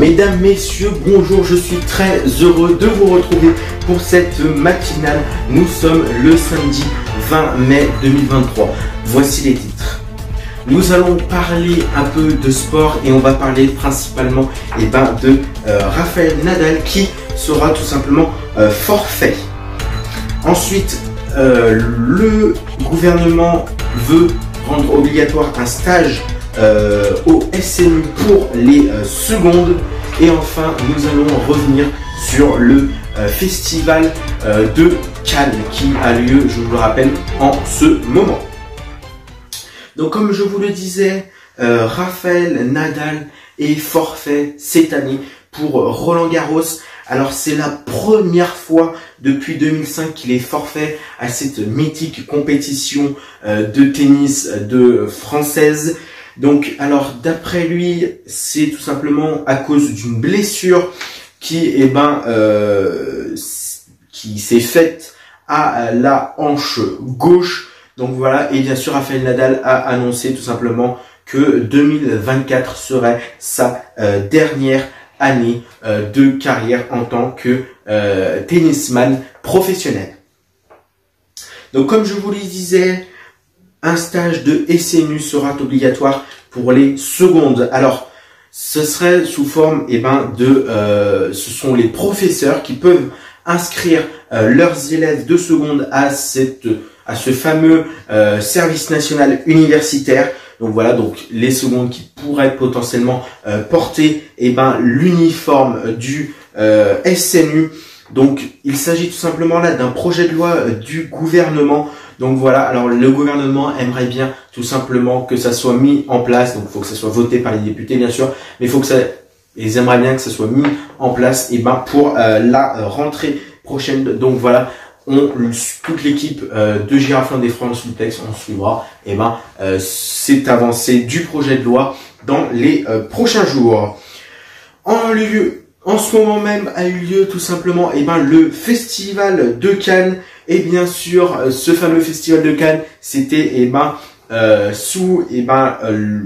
Mesdames, messieurs, bonjour, je suis très heureux de vous retrouver pour cette matinale. Nous sommes le samedi 20 mai 2023. Voici les titres. Nous allons parler un peu de sport et on va parler principalement de Rafael Nadal qui sera tout simplement forfait. Ensuite, le gouvernement veut rendre obligatoire un stage au SNU pour les secondes. Et enfin, nous allons revenir sur le festival de Cannes qui a lieu, je vous le rappelle, en ce moment. Donc comme je vous le disais, Rafael Nadal est forfait cette année pour Roland-Garros. Alors c'est la première fois depuis 2005 qu'il est forfait à cette mythique compétition de tennis française. Donc alors d'après lui, c'est tout simplement à cause d'une blessure qui s'est faite à la hanche gauche. Donc voilà, et bien sûr Rafael Nadal a annoncé tout simplement que 2024 serait sa dernière année de carrière en tant que tennisman professionnel. Donc comme je vous le disais, un stage de SNU sera obligatoire pour les secondes. Alors ce serait sous forme ce sont les professeurs qui peuvent inscrire leurs élèves de seconde à ce fameux service national universitaire. Donc voilà, donc les secondes qui pourraient potentiellement porter l'uniforme du SNU. Donc il s'agit tout simplement là d'un projet de loi du gouvernement. Donc voilà, alors le gouvernement aimerait bien tout simplement que ça soit mis en place. Donc il faut que ça soit voté par les députés bien sûr, mais ils aimeraient bien que ça soit mis en place pour la rentrée prochaine. Donc voilà, toute l'équipe de Giraflin des France Lutex, on suivra cette avancée du projet de loi dans les prochains jours. En ce moment même a eu lieu tout simplement le festival de Cannes. Et bien sûr, ce fameux festival de Cannes, c'était sous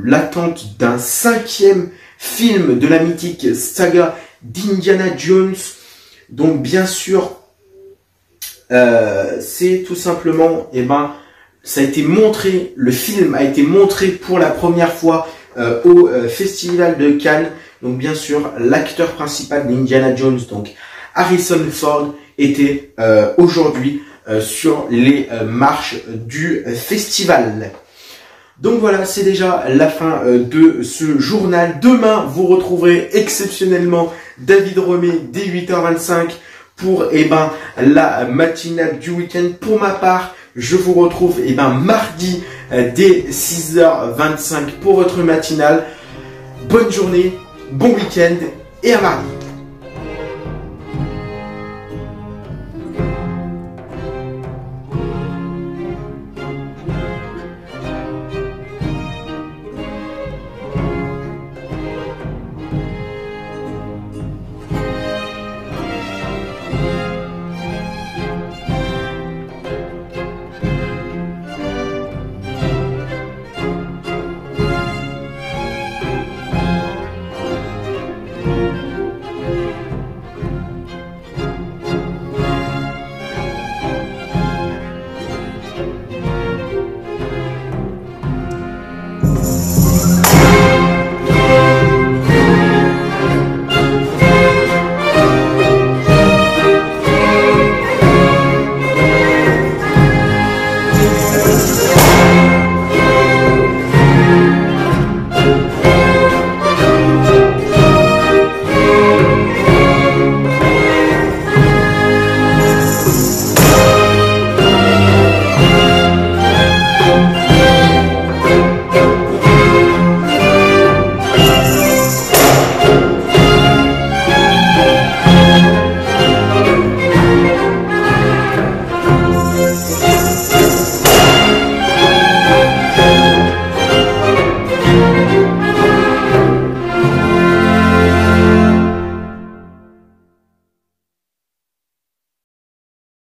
l'attente d'un 5e film de la mythique saga d'Indiana Jones. Donc bien sûr, c'est tout simplement ça a été montré, le film a été montré pour la première fois au festival de Cannes. Donc bien sûr, l'acteur principal d'Indiana Jones, donc Harrison Ford, était aujourd'hui sur les marches du festival. Donc voilà, c'est déjà la fin de ce journal. Demain, vous retrouverez exceptionnellement David Romé dès 8h25 pour la matinale du week-end. Pour ma part, je vous retrouve mardi dès 6h25 pour votre matinale. Bonne journée, bon week-end et à mardi.